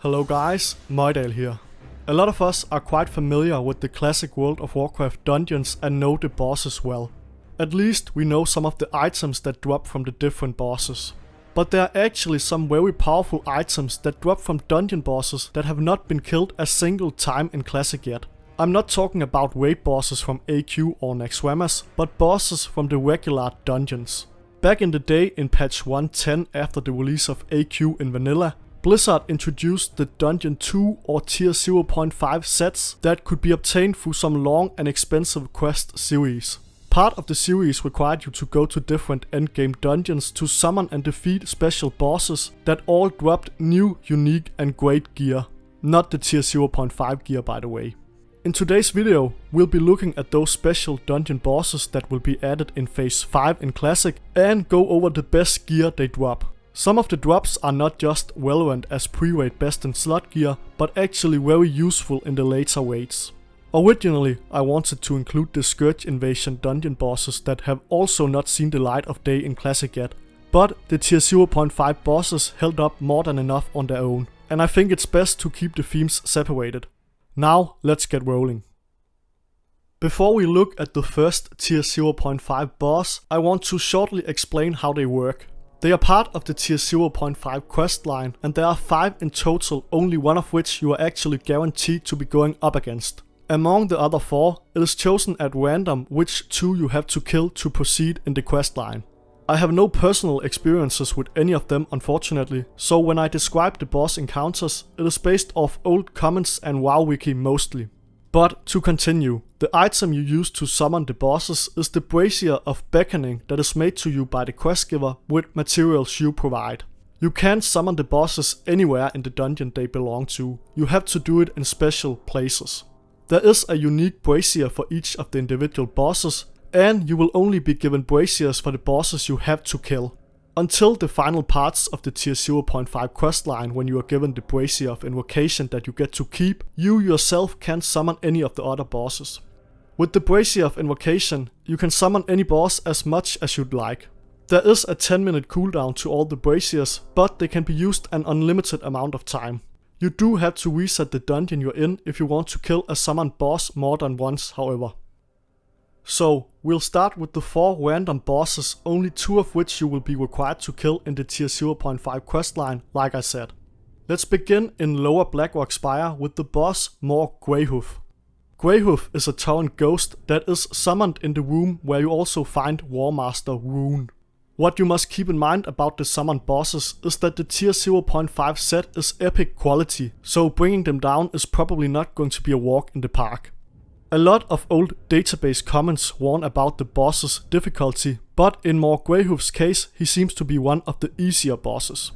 Hello guys, Moidale here. A lot of us are quite familiar with the classic World of Warcraft dungeons and know the bosses well. At least we know some of the items that drop from the different bosses. But there are actually some very powerful items that drop from dungeon bosses that have not been killed a single time in classic yet. I'm not talking about raid bosses from AQ or Naxxramas, but bosses from the regular dungeons. Back in the day in patch 1.10 after the release of AQ in Vanilla, Blizzard introduced the Dungeon 2 or Tier 0.5 sets that could be obtained through some long and expensive quest series. Part of the series required you to go to different endgame dungeons to summon and defeat special bosses that all dropped new, unique and great gear. Not the Tier 0.5 gear by the way. In today's video, we'll be looking at those special dungeon bosses that will be added in Phase 5 in Classic and go over the best gear they drop. Some of the drops are not just relevant as pre-raid best in slot gear, but actually very useful in the later raids. Originally, I wanted to include the Scourge Invasion dungeon bosses that have also not seen the light of day in Classic yet, but the Tier 0.5 bosses held up more than enough on their own, and I think it's best to keep the themes separated. Now, let's get rolling. Before we look at the first Tier 0.5 boss, I want to shortly explain how they work. They are part of the Tier 0.5 quest line, and there are 5 in total, only one of which you are actually guaranteed to be going up against. Among the other 4, it is chosen at random which 2 you have to kill to proceed in the quest line. I have no personal experiences with any of them unfortunately, so when I describe the boss encounters, it is based off old comments and WoW wiki mostly. But to continue, the item you use to summon the bosses is the Brazier of Beckoning that is made to you by the quest giver with materials you provide. You can't summon the bosses anywhere in the dungeon they belong to, you have to do it in special places. There is a unique Brazier for each of the individual bosses, and you will only be given Braziers for the bosses you have to kill. Until the final parts of the Tier 0.5 questline when you are given the Brazier of Invocation that you get to keep, you yourself can't summon any of the other bosses. With the Brazier of Invocation, you can summon any boss as much as you'd like. There is a 10-minute cooldown to all the Braziers, but they can be used an unlimited amount of time. You do have to reset the dungeon you're in if you want to kill a summoned boss more than once, however. So, we'll start with the 4 random bosses, only 2 of which you will be required to kill in the Tier 0.5 questline, like I said. Let's begin in Lower Blackrock Spire with the boss Morg Greywolf. Greywolf is a taunt ghost that is summoned in the room where you also find Warmaster Rune. What you must keep in mind about the summoned bosses is that the Tier 0.5 set is epic quality, so bringing them down is probably not going to be a walk in the park. A lot of old database comments warn about the boss's difficulty, but in Morg Greywolf's case, he seems to be one of the easier bosses.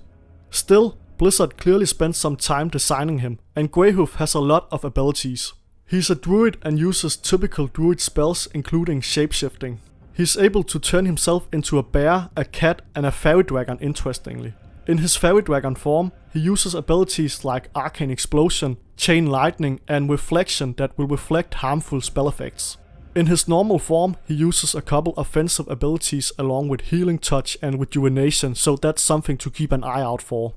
Still, Blizzard clearly spent some time designing him, and Greywolf has a lot of abilities. He's a druid and uses typical druid spells including shapeshifting. He's able to turn himself into a bear, a cat and a fairy dragon interestingly. In his fairy dragon form, he uses abilities like Arcane Explosion, Chain Lightning and Reflection that will reflect harmful spell effects. In his normal form, he uses a couple offensive abilities along with Healing Touch and Rejuvenation, so that's something to keep an eye out for.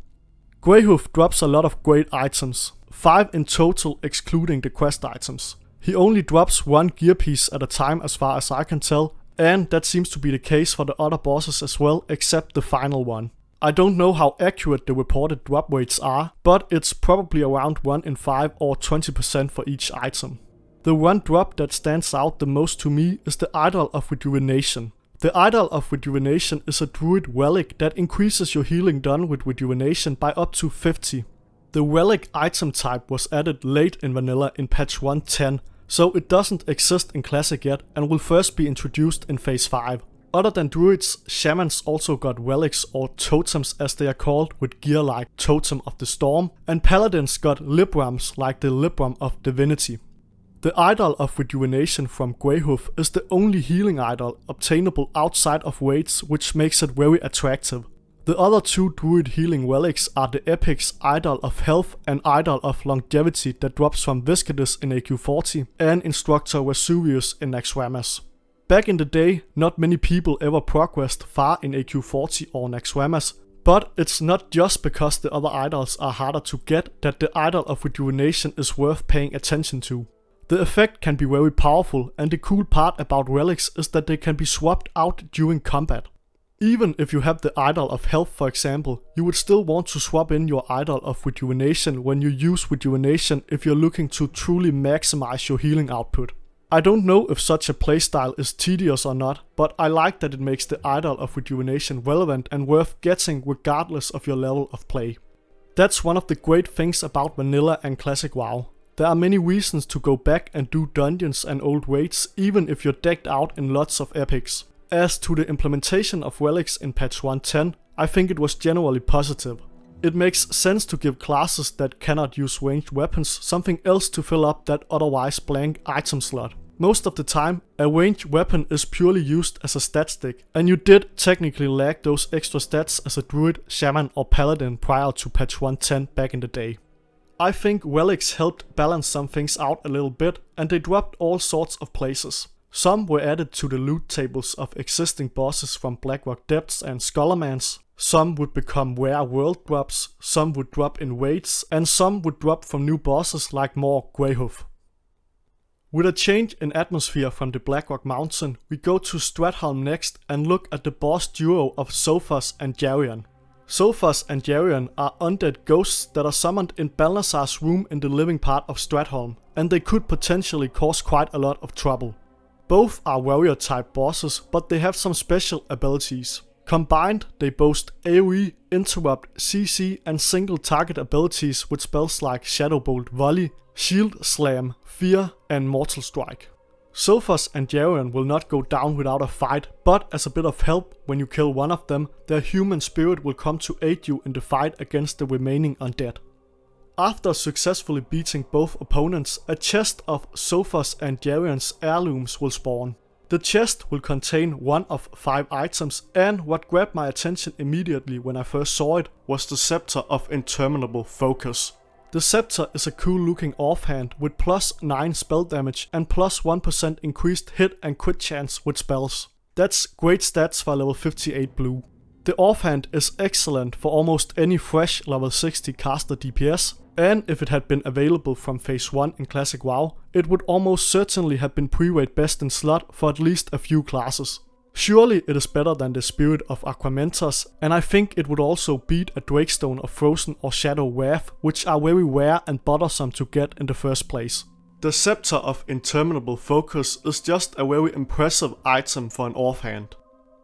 Greywolf drops a lot of great items, 5 in total excluding the quest items. He only drops 1 gear piece at a time as far as I can tell, and that seems to be the case for the other bosses as well except the final one. I don't know how accurate the reported drop rates are, but it's probably around 1 in 5 or 20% for each item. The one drop that stands out the most to me is the Idol of Rejuvenation. The Idol of Rejuvenation is a druid relic that increases your healing done with Rejuvenation by up to 50. The relic item type was added late in Vanilla in patch 1.10, so it doesn't exist in Classic yet and will first be introduced in Phase 5. Other than druids, shamans also got relics or totems as they are called with gear like Totem of the Storm, and paladins got librams like the Libram of Divinity. The Idol of Rejuvenation from Greywolf is the only healing idol obtainable outside of raids, which makes it very attractive. The other 2 druid healing relics are the Epic's Idol of Health and Idol of Longevity that drops from Viscidus in AQ40 and Instructor Vesuvius in Naxxramas. Back in the day, not many people ever progressed far in AQ40 or Naxxramas, But it's not just because the other idols are harder to get that the idol of rejuvenation is worth paying attention to. The effect can be very powerful, and the cool part about relics is that they can be swapped out during combat. Even if you have the idol of health, for example, you would still want to swap in your idol of rejuvenation when you use rejuvenation if you're looking to truly maximize your healing output. I don't know if such a playstyle is tedious or not, but I like that it makes the idol of rejuvenation relevant and worth getting regardless of your level of play. That's one of the great things about Vanilla and Classic WoW. There are many reasons to go back and do dungeons and old raids even if you're decked out in lots of epics. As to the implementation of relics in patch 1.10, I think it was generally positive. It makes sense to give classes that cannot use ranged weapons something else to fill up that otherwise blank item slot. Most of the time, a ranged weapon is purely used as a stat stick, and you did technically lack those extra stats as a druid, shaman or paladin prior to patch 1.10 back in the day. I think relics helped balance some things out a little bit, and they dropped all sorts of places. Some were added to the loot tables of existing bosses from Blackrock Depths and Scholarmans, some would become rare world drops, some would drop in raids, and some would drop from new bosses like more Greywolf. With a change in atmosphere from the Blackrock Mountain, we go to Stratholm next and look at the boss duo of Sophos and Garyun. Sophos and Garyun are undead ghosts that are summoned in Balnazar's room in the living part of Stratholm, and they could potentially cause quite a lot of trouble. Both are warrior type bosses, but they have some special abilities. Combined, they boast AoE, Interrupt, CC and single target abilities with spells like Shadowbolt Volley, Shield Slam, Fear and Mortal Strike. Sophos and Garyun will not go down without a fight, but as a bit of help, when you kill one of them, their human spirit will come to aid you in the fight against the remaining undead. After successfully beating both opponents, a chest of Sophos and Garyun's heirlooms will spawn. The chest will contain one of 5 items, and what grabbed my attention immediately when I first saw it was the Scepter of Interminable Focus. The scepter is a cool looking offhand with plus 9 spell damage and plus 1% increased hit and crit chance with spells. That's great stats for level 58 blue. The offhand is excellent for almost any fresh level 60 caster DPS, and if it had been available from phase 1 in Classic WoW, it would almost certainly have been pre-rate best in slot for at least a few classes. Surely it is better than the Spirit of Aquamentus, and I think it would also beat a Drakestone of Frozen or Shadow Wrath, which are very rare and bothersome to get in the first place. The Scepter of Interminable Focus is just a very impressive item for an offhand.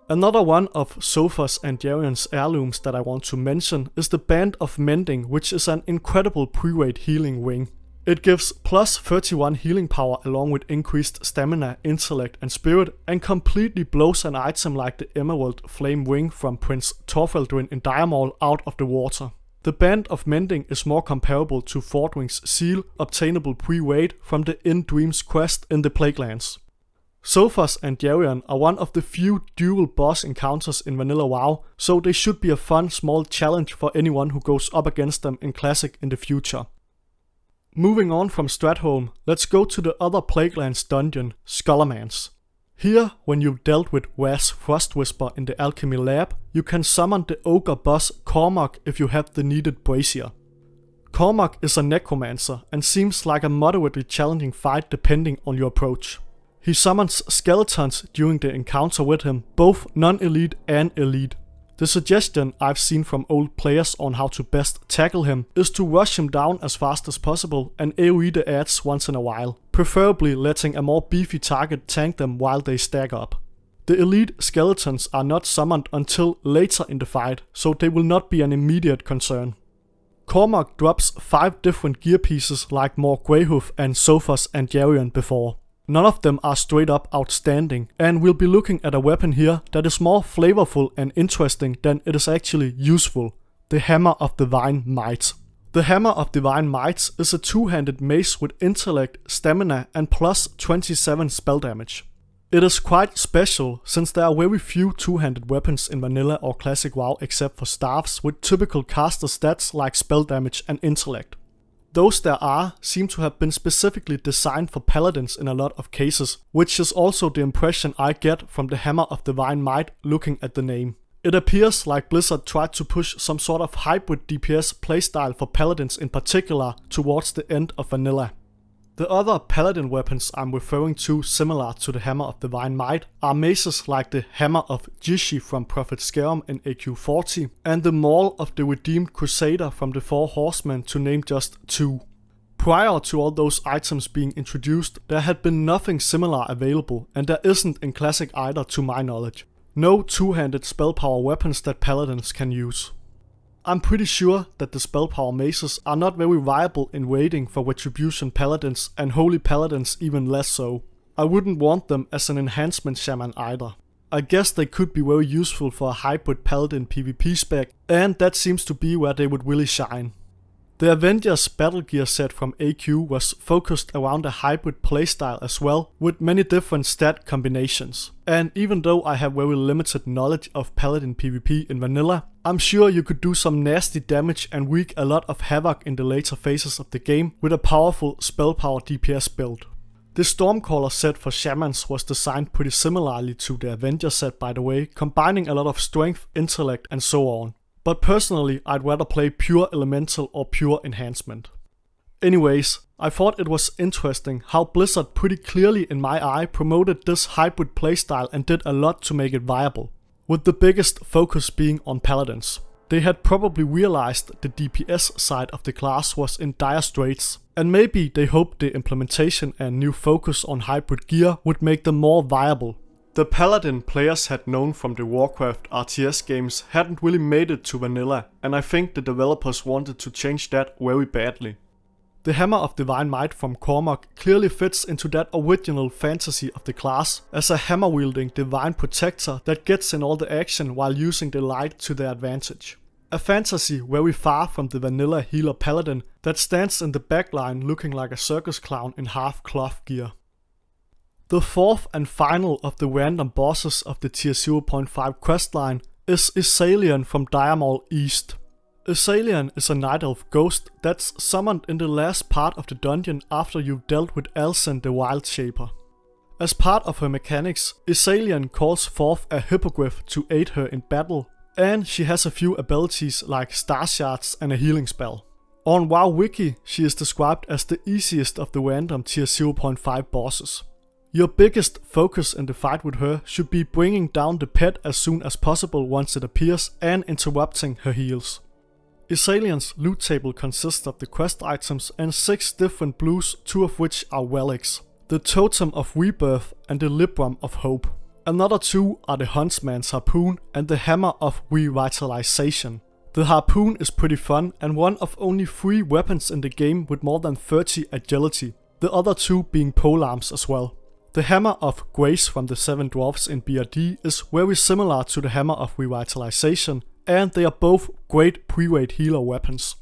Another one of Sophos and Garyun's heirlooms that I want to mention is the Band of Mending, which is an incredible pre-rate healing ring. It gives plus 31 healing power along with increased stamina, intellect and spirit, and completely blows an item like the Emerald Flame Ring from Prince Torfaldrin in Diamol out of the water. The Band of Mending is more comparable to Fordwing's Seal, obtainable pre-rate from the In Dreams quest in the Plaguelands. Sophos and Garyun are one of the few dual boss encounters in Vanilla WoW, so they should be a fun small challenge for anyone who goes up against them in Classic in the future. Moving on from Stratholm, let's go to the other Plaguelands dungeon, Scholarmans. Here, when you've dealt with Raz Frostwhisper in the Alchemy Lab, you can summon the ogre boss Kromak if you have the needed brazier. Kromak is a necromancer and seems like a moderately challenging fight depending on your approach. He summons skeletons during the encounter with him, both non-elite and elite. The suggestion I've seen from old players on how to best tackle him is to rush him down as fast as possible and AoE the adds once in a while, preferably letting a more beefy target tank them while they stack up. The elite skeletons are not summoned until later in the fight, so they will not be an immediate concern. Kromak drops 5 different gear pieces like more Greywolf and Sophos and Garyun before. None of them are straight up outstanding, and we'll be looking at a weapon here that is more flavorful and interesting than it is actually useful, the Hammer of Divine Might. The Hammer of Divine Might is a two-handed mace with intellect, stamina and plus 27 spell damage. It is quite special since there are very few two-handed weapons in Vanilla or Classic WoW except for staffs with typical caster stats like spell damage and intellect. Those there are seem to have been specifically designed for paladins in a lot of cases, which is also the impression I get from the Hammer of Divine Might looking at the name. It appears like Blizzard tried to push some sort of hybrid DPS playstyle for paladins in particular towards the end of Vanilla. The other paladin weapons I'm referring to similar to the Hammer of Divine Might are maces like the Hammer of Jishi from Prophet Scarum in AQ40 and the Maul of the Redeemed Crusader from the Four Horsemen, to name just two. Prior to all those items being introduced, there had been nothing similar available, and there isn't in Classic either to my knowledge. No two-handed spell power weapons that paladins can use. I'm pretty sure that the spell power maces are not very viable in raiding for Retribution paladins, and Holy paladins even less so. I wouldn't want them as an enhancement shaman either. I guess they could be very useful for a hybrid paladin PvP spec, and that seems to be where they would really shine. The Avengers Battle Gear set from AQ was focused around a hybrid playstyle as well, with many different stat combinations. And even though I have very limited knowledge of Paladin PvP in Vanilla, I'm sure you could do some nasty damage and wreak a lot of havoc in the later phases of the game with a powerful spell power DPS build. The Stormcaller set for Shamans was designed pretty similarly to the Avengers set, by the way, combining a lot of strength, intellect and so on. But personally, I'd rather play pure elemental or pure enhancement. Anyways, I thought it was interesting how Blizzard pretty clearly in my eye promoted this hybrid playstyle and did a lot to make it viable, with the biggest focus being on paladins. They had probably realized the DPS side of the class was in dire straits, and maybe they hoped the implementation and new focus on hybrid gear would make them more viable. The Paladin players had known from the Warcraft RTS games hadn't really made it to Vanilla, and I think the developers wanted to change that very badly. The Hammer of Divine Might from Kromak clearly fits into that original fantasy of the class as a hammer-wielding divine protector that gets in all the action while using the light to their advantage. A fantasy very far from the Vanilla healer Paladin that stands in the backline looking like a circus clown in half cloth gear. The fourth and final of the random bosses of the tier 0.5 questline is Isalian from Diremaul East. Isalian is a Night Elf ghost that's summoned in the last part of the dungeon after you've dealt with Alcen the Wild Shaper. As part of her mechanics, Isalian calls forth a hippogriff to aid her in battle, and she has a few abilities like star shards and a healing spell. On WoW Wiki, she is described as the easiest of the random tier 0.5 bosses. Your biggest focus in the fight with her should be bringing down the pet as soon as possible once it appears and interrupting her heals. Isalian's loot table consists of the quest items and 6 different blues, 2 of which are relics: the Totem of Rebirth and the Libram of Hope. Another 2 are the Huntsman's Harpoon and the Hammer of Revitalization. The Harpoon is pretty fun and one of only 3 weapons in the game with more than 30 agility, the other 2 being polearms as well. The Hammer of Grace from the 7 Dwarfs in BRD is very similar to the Hammer of Revitalization, and they are both great pre-raid healer weapons.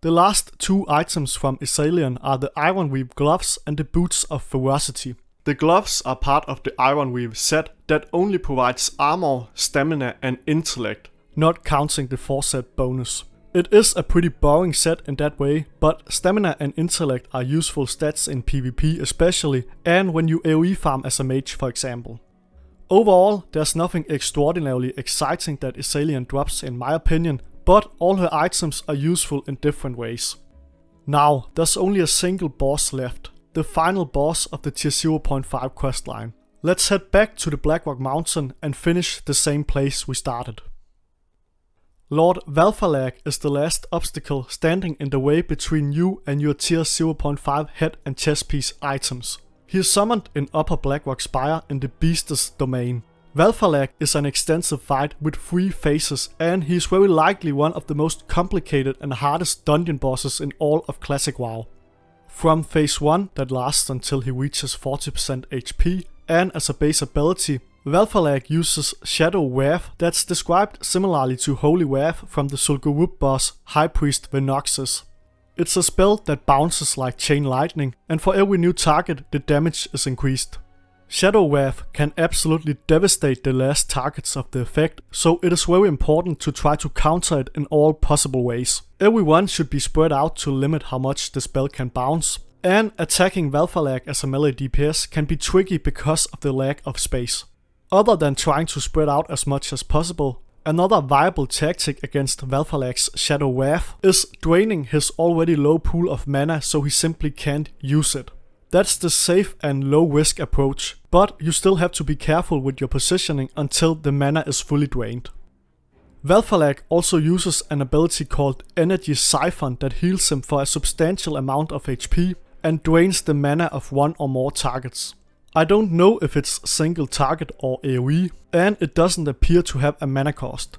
The last 2 items from Isalian are the Ironweave gloves and the Boots of Ferocity. The gloves are part of the Ironweave set that only provides armor, stamina and intellect, not counting the 4-set bonus. It is a pretty boring set in that way, but stamina and intellect are useful stats in PvP especially, and when you AoE farm as a mage for example. Overall, there's nothing extraordinarily exciting that Isalian drops in my opinion, but all her items are useful in different ways. Now, there's only a single boss left, the final boss of the tier 0.5 questline. Let's head back to the Blackrock Mountain and finish the same place we started. Lord Wellphallic is the last obstacle standing in the way between you and your tier 0.5 head and chest piece items. He is summoned in Upper Blackrock Spire in the Beast's domain. Wellphallic is an extensive fight with 3 phases, and he is very likely one of the most complicated and hardest dungeon bosses in all of Classic WoW. From phase 1 that lasts until he reaches 40% HP, and as a base ability, Wellphallic uses Shadow Wrath that's described similarly to Holy Wrath from the Zul'Gurub boss High Priest Venoxus. It's a spell that bounces like chain lightning, and for every new target the damage is increased. Shadow Wrath can absolutely devastate the last targets of the effect, so it is very important to try to counter it in all possible ways. Everyone should be spread out to limit how much the spell can bounce, and attacking Wellphallic as a melee DPS can be tricky because of the lack of space. Other than trying to spread out as much as possible, Another viable tactic against Wellphallic's Shadow Wrath is draining his already low pool of mana so he simply can't use it. That's the safe and low risk approach, but you still have to be careful with your positioning until the mana is fully drained. Wellphallic also uses an ability called Energy Siphon that heals him for a substantial amount of HP and drains the mana of one or more targets. I don't know if it's single target or AoE, and it doesn't appear to have a mana cost.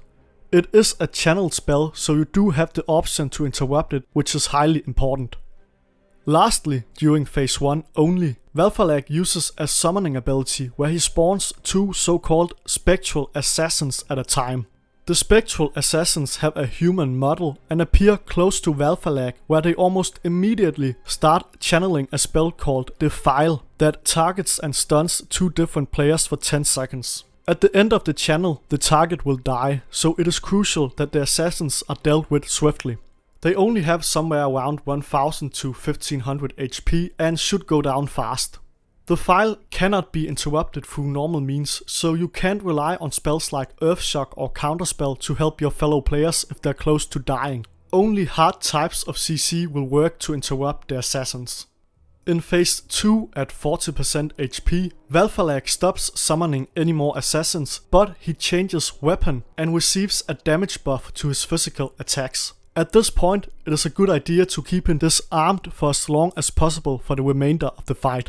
It is a channel spell, so you do have the option to interrupt it, which is highly important. Lastly, during phase 1 only, Wellphallic uses a summoning ability where he spawns 2 so-called spectral assassins at a time. The spectral assassins have a human model and appear close to Wellphallic, where they almost immediately start channeling a spell called Defile that targets and stuns 2 different players for 10 seconds. At the end of the channel, the target will die, so it is crucial that the assassins are dealt with swiftly. They only have somewhere around 1000 to 1500 HP and should go down fast. The file cannot be interrupted through normal means, so you can't rely on spells like Earthshock or Counterspell to help your fellow players if they're close to dying. Only hard types of CC will work to interrupt the assassins. In phase 2 at 40% HP, Wellphallic stops summoning any more assassins, but he changes weapon and receives a damage buff to his physical attacks. At this point, it is a good idea to keep him disarmed for as long as possible for the remainder of the fight.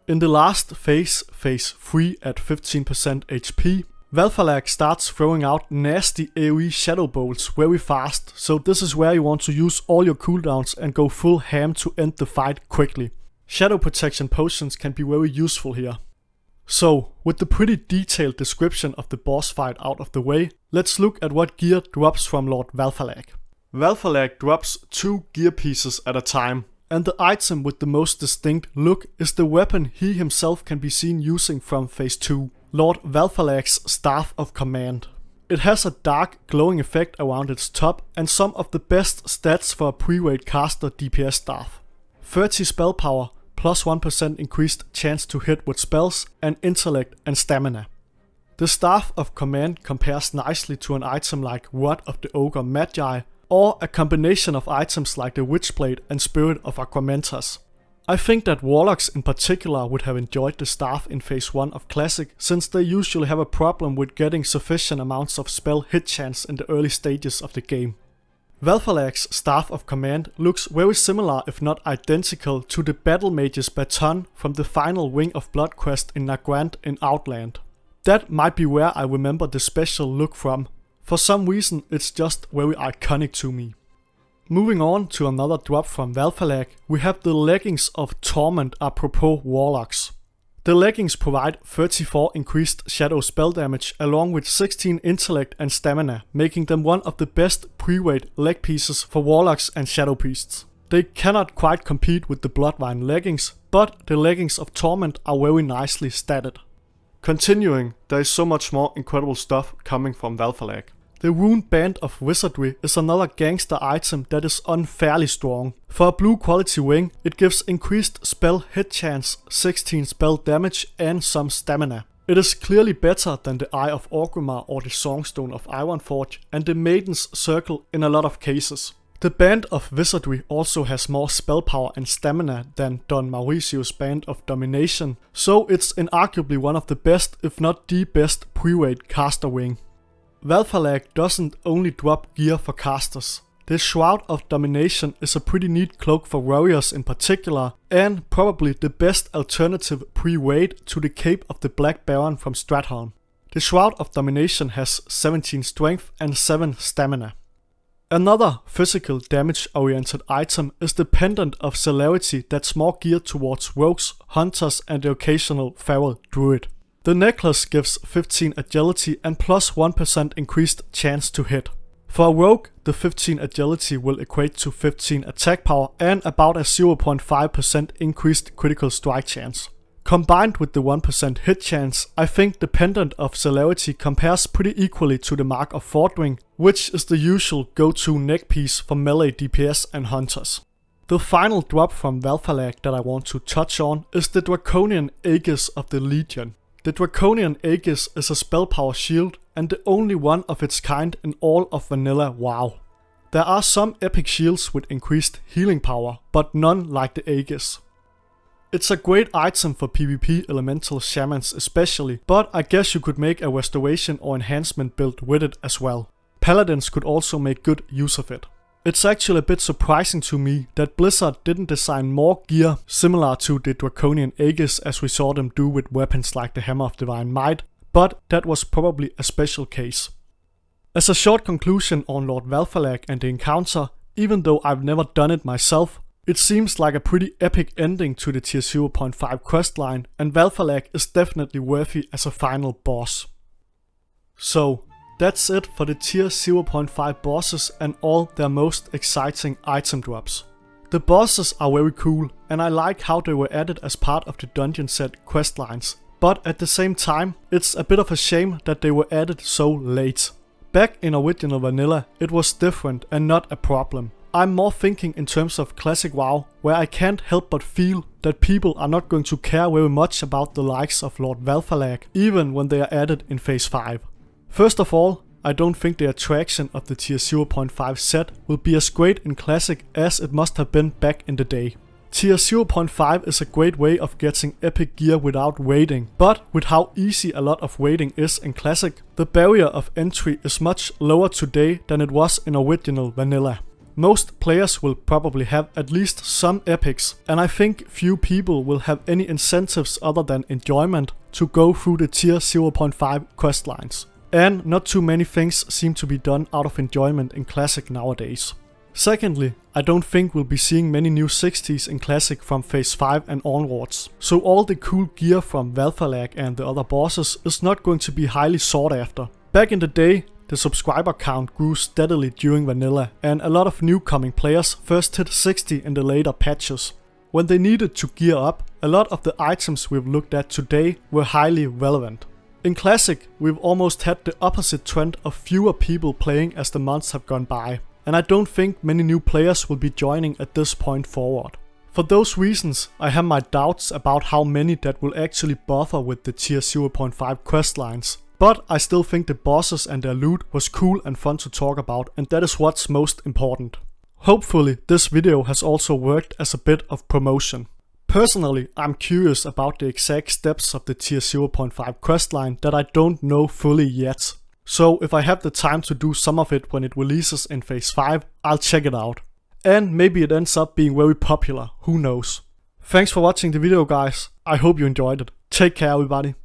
In the last phase, phase 3 at 15% HP, Wellphallic starts throwing out nasty AoE shadow bolts very fast, so this is where you want to use all your cooldowns and go full ham to end the fight quickly. Shadow protection potions can be very useful here. So, with the pretty detailed description of the boss fight out of the way, let's look at what gear drops from Lord Wellphallic. Wellphallic drops 2 gear pieces at a time, and the item with the most distinct look is the weapon he himself can be seen using from phase 2, Lord Wellphallic's Staff of Command. It has a dark glowing effect around its top and some of the best stats for a pre-raid caster DPS staff. 30 spell power, plus 1% increased chance to hit with spells, and intellect and stamina. The Staff of Command compares nicely to an item like Rod of the Ogre Magi, or a combination of items like the Witchblade and Spirit of Aquamentas. I think that Warlocks in particular would have enjoyed the staff in phase 1 of Classic, since they usually have a problem with getting sufficient amounts of spell hit chance in the early stages of the game. Wellphallic's Staff of Command looks very similar if not identical to the Battle Mage's Baton from the final Wing of Blood quest in Nagrand in Outland. That might be where I remember the special look from. For some reason it's just very iconic to me. Moving on to another drop from Wellphallic, we have the Leggings of Torment apropos Warlocks. The leggings provide 34 increased shadow spell damage along with 16 intellect and stamina, making them one of the best pre-raid leg pieces for Warlocks and Shadow Priests. They cannot quite compete with the Bloodwine leggings, but the Leggings of Torment are very nicely statted. Continuing, there is so much more incredible stuff coming from Wellphallic. The Rune Band of Wizardry is another gangster item that is unfairly strong. For a blue quality wing, it gives increased spell hit chance, 16 spell damage and some stamina. It is clearly better than the Eye of Orgrimmar or the Songstone of Ironforge and the Maiden's Circle in a lot of cases. The Band of Wizardry also has more spell power and stamina than Don Mauricio's Band of Domination, so it's inarguably one of the best, if not the best, pre-raid caster wing. Wellphallic doesn't only drop gear for casters. The Shroud of Domination is a pretty neat cloak for warriors in particular, and probably the best alternative pre-raid to the Cape of the Black Baron from Stratholme. The Shroud of Domination has 17 strength and 7 stamina. Another physical damage oriented item is the Pendant of Celerity that's more geared towards rogues, hunters and the occasional feral druid. The necklace gives 15 agility and plus 1% increased chance to hit. For a rogue, the 15 agility will equate to 15 attack power and about a 0.5% increased critical strike chance. Combined with the 1% hit chance, I think the Pendant of Celerity compares pretty equally to the Mark of Fordring, which is the usual go-to neck piece for melee DPS and hunters. The final drop from Wellphallic that I want to touch on is the Draconian Aegis of the Legion. The Draconian Aegis is a spell power shield and the only one of its kind in all of vanilla WoW. There are some epic shields with increased healing power, but none like the Aegis. It's a great item for PvP elemental shamans especially, but I guess you could make a restoration or enhancement build with it as well. Paladins could also make good use of it. It's actually a bit surprising to me that Blizzard didn't design more gear similar to the Draconian Aegis as we saw them do with weapons like the Hammer of Divine Might, but that was probably a special case. As a short conclusion on Lord Wellphallic and the encounter, even though I've never done it myself, it seems like a pretty epic ending to the tier 0.5 questline, and Wellphallic is definitely worthy as a final boss. So, that's it for the tier 0.5 bosses and all their most exciting item drops. The bosses are very cool, and I like how they were added as part of the dungeon set questlines, but at the same time, it's a bit of a shame that they were added so late. Back in original vanilla, it was different and not a problem. I'm more thinking in terms of classic WoW, where I can't help but feel that people are not going to care very much about the likes of Lord Wellphallic, even when they are added in phase 5. First of all, I don't think the attraction of the tier 0.5 set will be as great in classic as it must have been back in the day. Tier 0.5 is a great way of getting epic gear without waiting, but with how easy a lot of waiting is in classic, the barrier of entry is much lower today than it was in original vanilla. Most players will probably have at least some epics, and I think few people will have any incentives other than enjoyment to go through the tier 0.5 questlines. And not too many things seem to be done out of enjoyment in classic nowadays. Secondly, I don't think we'll be seeing many new 60s in classic from phase 5 and onwards, so all the cool gear from Wellphallic and the other bosses is not going to be highly sought after. Back in the day, the subscriber count grew steadily during vanilla, and a lot of new coming players first hit 60 in the later patches. When they needed to gear up, a lot of the items we've looked at today were highly relevant. In classic, we've almost had the opposite trend of fewer people playing as the months have gone by, and I don't think many new players will be joining at this point forward. For those reasons, I have my doubts about how many that will actually bother with the tier 0.5 questlines, but I still think the bosses and their loot was cool and fun to talk about, and that is what's most important. Hopefully this video has also worked as a bit of promotion. Personally, I'm curious about the exact steps of the tier 0.5 questline that I don't know fully yet. So if I have the time to do some of it when it releases in phase 5, I'll check it out. And maybe it ends up being very popular, who knows. Thanks for watching the video guys, I hope you enjoyed it. Take care everybody.